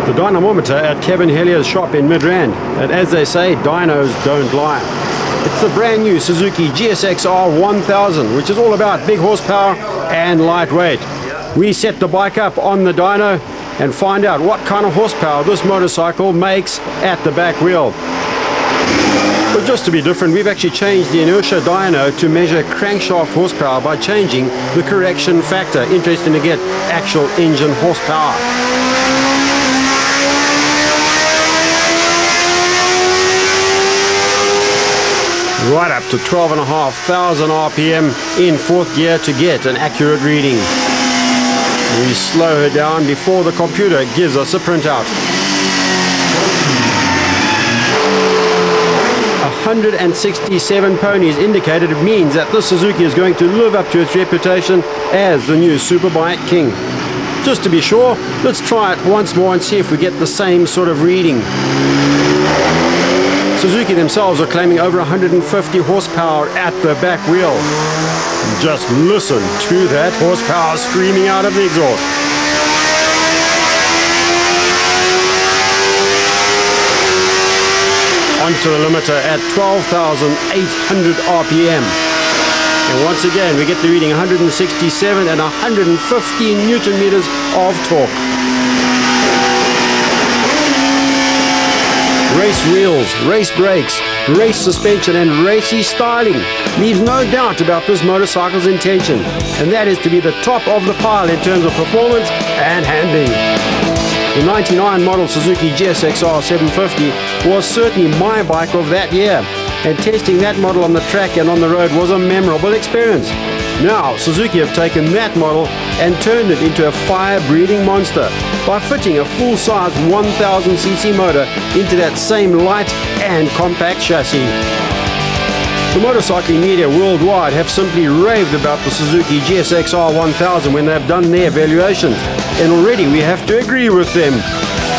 The dynamometer at Kevin Hellier's shop in Midrand, and as they say, dynos don't lie. It's the brand new Suzuki GSX-R1000, which is all about big horsepower and lightweight. We set the bike up on the dyno and find out what kind of horsepower this motorcycle makes at the back wheel. But just to be different, we've actually changed the inertia dyno to measure crankshaft horsepower by changing the correction factor. Interesting to get actual engine horsepower. Right up to 12,500 RPM in fourth gear to get an accurate reading. We slow her down before the computer gives us a printout. 167 ponies indicated. It means that this Suzuki is going to live up to its reputation as the new superbike king. Just to be sure, let's try it once more and see if we get the same sort of reading. Suzuki themselves are claiming over 150 horsepower at the back wheel. Just listen to that horsepower screaming out of the exhaust. Onto the limiter at 12,800 RPM. And once again, we get the reading 167 and 115 Newton meters of torque. Race wheels, race brakes, race suspension and racy styling leaves no doubt about this motorcycle's intention, and that is to be the top of the pile in terms of performance and handling. The 99 model Suzuki GSX-R750 was certainly my bike of that year, and testing that model on the track and on the road was a memorable experience. Now, Suzuki have taken that model and turned it into a fire-breathing monster by fitting a full-size 1000cc motor into that same light and compact chassis. The motorcycling media worldwide have simply raved about the Suzuki GSX-R1000 when they've done their evaluations, and already we have to agree with them.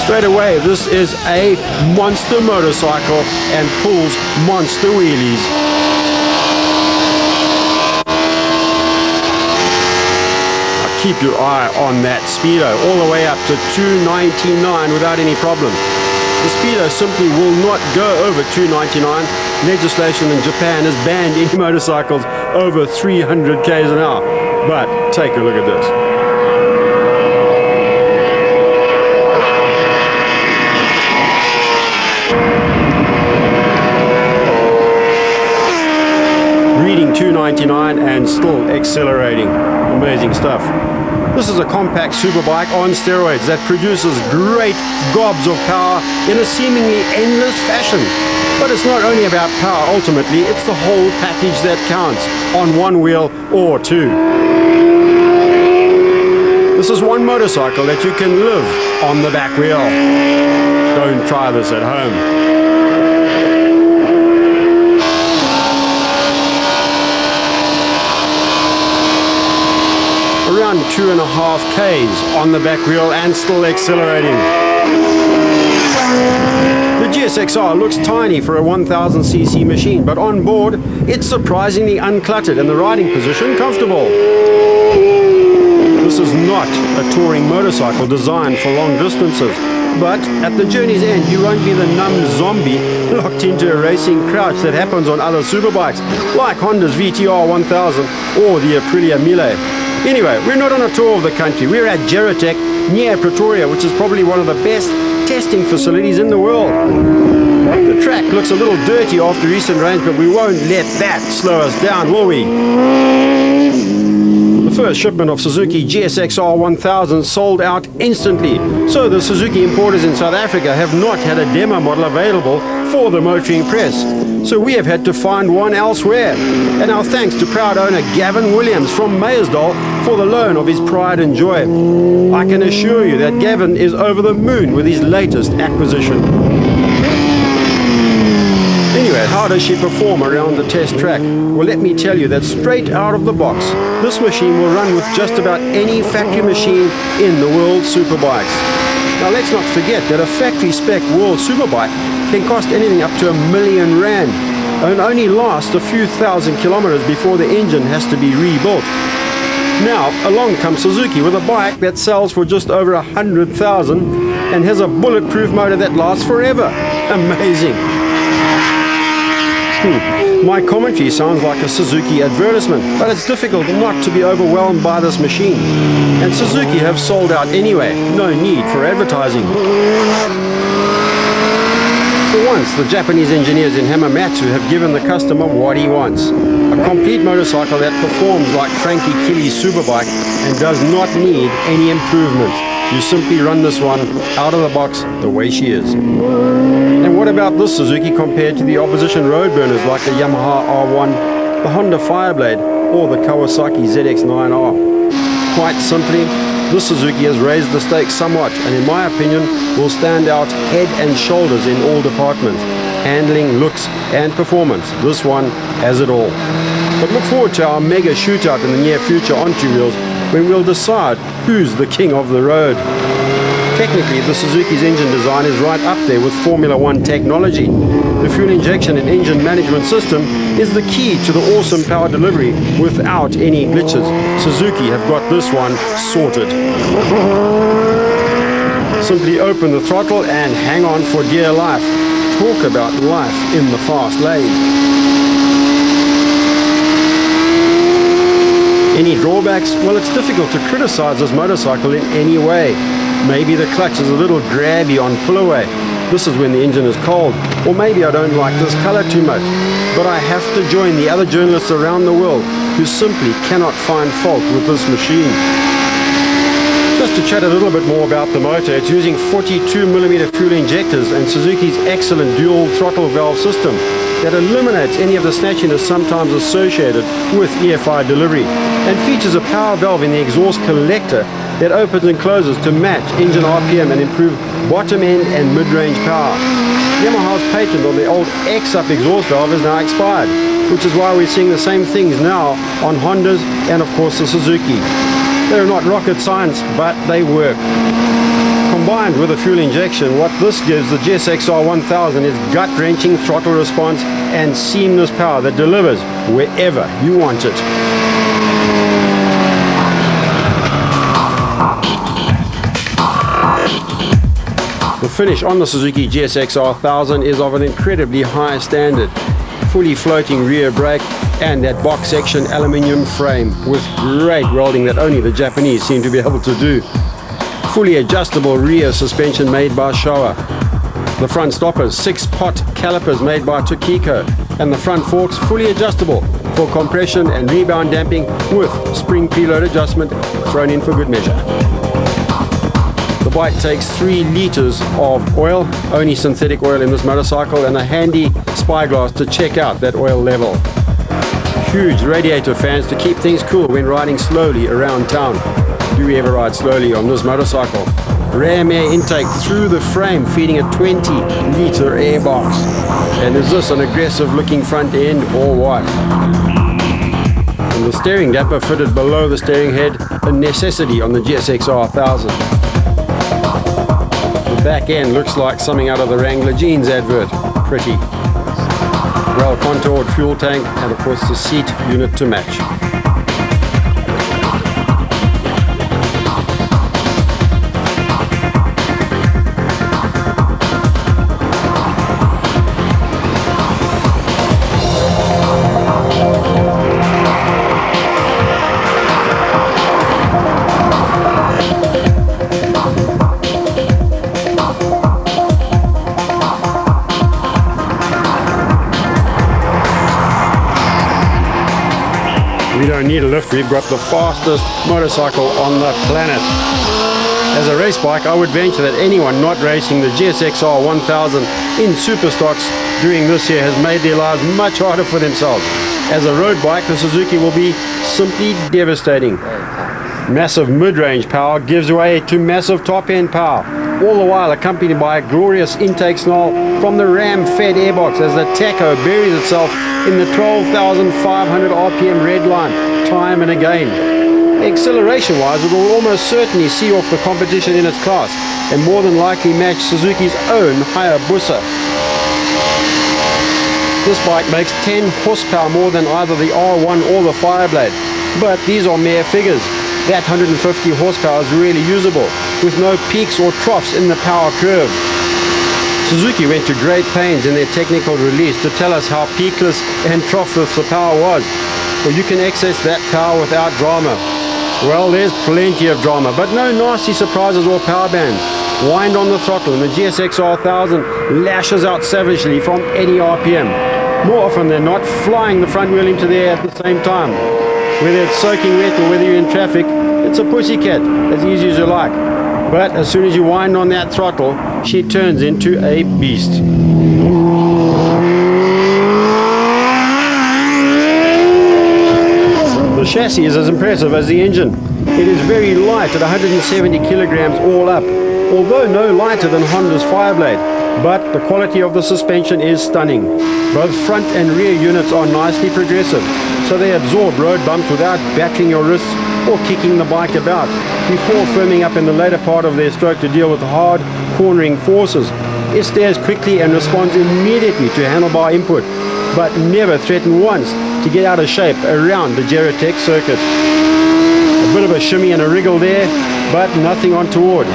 Straight away, this is a monster motorcycle and pulls monster wheelies. Keep your eye on that speedo all the way up to 299 without any problem. The speedo simply will not go over 299. Legislation in Japan has banned any motorcycles over 300 k's an hour. But take a look at this. Reading 299 and still accelerating. Amazing stuff. This is a compact superbike on steroids that produces great gobs of power in a seemingly endless fashion. But it's not only about power ultimately, it's the whole package that counts on one wheel or two. This is one motorcycle that you can live on the back wheel. Don't try this at home. Around 2.5 k's on the back wheel and still accelerating. The GSX-R looks tiny for a 1000cc machine, but on board it's surprisingly uncluttered and the riding position comfortable. This is not a touring motorcycle designed for long distances, but at the journey's end you won't be the numb zombie locked into a racing crouch that happens on other superbikes like Honda's VTR 1000 or the Aprilia Mille. Anyway, we're not on a tour of the country. We're at Geratech near Pretoria, which is probably one of the best testing facilities in the world. The track looks a little dirty after recent rains, but we won't let that slow us down, will we? The first shipment of Suzuki GSX-R1000 sold out instantly, so the Suzuki importers in South Africa have not had a demo model available for the motoring press. So we have had to find one elsewhere. And our thanks to proud owner Gavin Williams from Meyersdal for the loan of his pride and joy. I can assure you that Gavin is over the moon with his latest acquisition. Anyway, how does she perform around the test track? Well, let me tell you that straight out of the box, this machine will run with just about any factory machine in the world superbikes. Now let's not forget that a factory spec world superbike can cost anything up to R1 million. and only last a few thousand kilometers before the engine has to be rebuilt. Now, along comes Suzuki with a bike that sells for just over 100,000 and has a bulletproof motor that lasts forever. Amazing. My commentary sounds like a Suzuki advertisement, but it's difficult not to be overwhelmed by this machine. And Suzuki have sold out anyway, no need for advertising. For once, the Japanese engineers in Hamamatsu have given the customer what he wants. A complete motorcycle that performs like Frankie Killy's superbike and does not need any improvements. You simply run this one out of the box the way she is. And what about this Suzuki compared to the opposition road burners like the Yamaha R1, the Honda Fireblade, or the Kawasaki ZX-9R? Quite simply, this Suzuki has raised the stakes somewhat and in my opinion will stand out head and shoulders in all departments. Handling, looks and performance. This one has it all. But look forward to our mega shootout in the near future on two wheels when we'll decide who's the king of the road. Technically, the Suzuki's engine design is right up there with Formula One technology. The fuel injection and engine management system is the key to the awesome power delivery without any glitches. Suzuki have got this one sorted. Simply open the throttle and hang on for dear life. Talk about life in the fast lane. Any drawbacks? Well, it's difficult to criticize this motorcycle in any way. Maybe the clutch is a little grabby on pull away. This is when the engine is cold. Or maybe I don't like this color too much. But I have to join the other journalists around the world who simply cannot find fault with this machine. Just to chat a little bit more about the motor, it's using 42mm fuel injectors and Suzuki's excellent dual throttle valve system that eliminates any of the snatchiness sometimes associated with EFI delivery and features a power valve in the exhaust collector that opens and closes to match engine RPM and improve bottom end and mid-range power. Yamaha's patent on the old X-up exhaust valve is now expired, which is why we're seeing the same things now on Hondas and of course the Suzuki. They're not rocket science, but they work. Combined with a fuel injection, what this gives the GSX-R1000 is gut-wrenching throttle response and seamless power that delivers wherever you want it. The finish on the Suzuki GSX-R1000 is of an incredibly high standard. Fully floating rear brake and that box section aluminium frame with great welding that only the Japanese seem to be able to do. Fully adjustable rear suspension made by Showa. The front stoppers, 6-pot calipers made by Tokiko, and the front forks fully adjustable for compression and rebound damping with spring preload adjustment thrown in for good measure. The bike takes 3 liters of oil, only synthetic oil in this motorcycle, and a handy spyglass to check out that oil level. Huge radiator fans to keep things cool when riding slowly around town. Do we ever ride slowly on this motorcycle? Ram air intake through the frame feeding a 20-liter air box. And is this an aggressive looking front end or what? And the steering damper fitted below the steering head, a necessity on the GSX-R1000. The back end looks like something out of the Wrangler jeans advert. Pretty. Well contoured fuel tank and of course the seat unit to match. We don't need a lift, we've got the fastest motorcycle on the planet. As a race bike, I would venture that anyone not racing the GSX-R1000 in Superstocks during this year has made their lives much harder for themselves. As a road bike, the Suzuki will be simply devastating. Massive mid-range power gives way to massive top-end power, all the while accompanied by a glorious intake snarl from the ram-fed airbox as the tacho buries itself in the 12,500 RPM red line time and again. Acceleration-wise, it will almost certainly see off the competition in its class and more than likely match Suzuki's own Hayabusa. This bike makes 10 horsepower more than either the R1 or the Fireblade, but these are mere figures. That 150 horsepower is really usable, with no peaks or troughs in the power curve. Suzuki went to great pains in their technical release to tell us how peakless and troughless the power was. Well, you can access that power without drama. Well, there's plenty of drama, but no nasty surprises or power bands. Wind on the throttle and the GSX-R1000 lashes out savagely from any RPM. More often than not, flying the front wheel into the air at the same time. Whether it's soaking wet or whether you're in traffic, it's a pussycat, as easy as you like. But as soon as you wind on that throttle, she turns into a beast. The chassis is as impressive as the engine. It is very light at 170 kilograms all up, although no lighter than Honda's Fireblade. But the quality of the suspension is stunning. Both front and rear units are nicely progressive, so they absorb road bumps without battering your wrists or kicking the bike about, before firming up in the later part of their stroke to deal with hard cornering forces. It steers quickly and responds immediately to handlebar input, but never threatened once to get out of shape around the Geratech circuit. A bit of a shimmy and a wriggle there, but nothing untoward.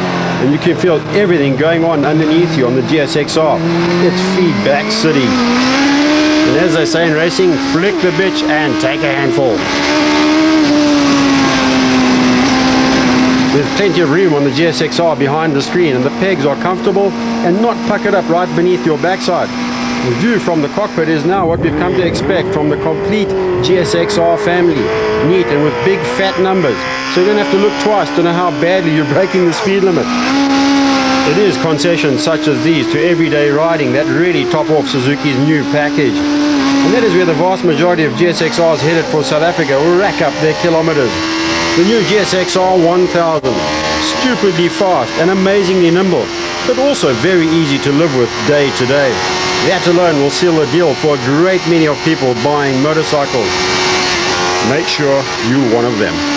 And you can feel everything going on underneath you on the GSX-R. It's feedback city. And as they say in racing, flick the bitch and take a handful. There's plenty of room on the GSX-R behind the screen, and the pegs are comfortable and not puckered up right beneath your backside. The view from the cockpit is now what we've come to expect from the complete GSX-R family. Neat and with big fat numbers, so you don't have to look twice to know how badly you're breaking the speed limit. It is concessions such as these to everyday riding that really top off Suzuki's new package. And that is where the vast majority of GSX-Rs headed for South Africa will rack up their kilometers. The new GSX-R1000, stupidly fast and amazingly nimble, but also very easy to live with day to day. That alone will seal the deal for a great many of people buying motorcycles. Make sure you're one of them.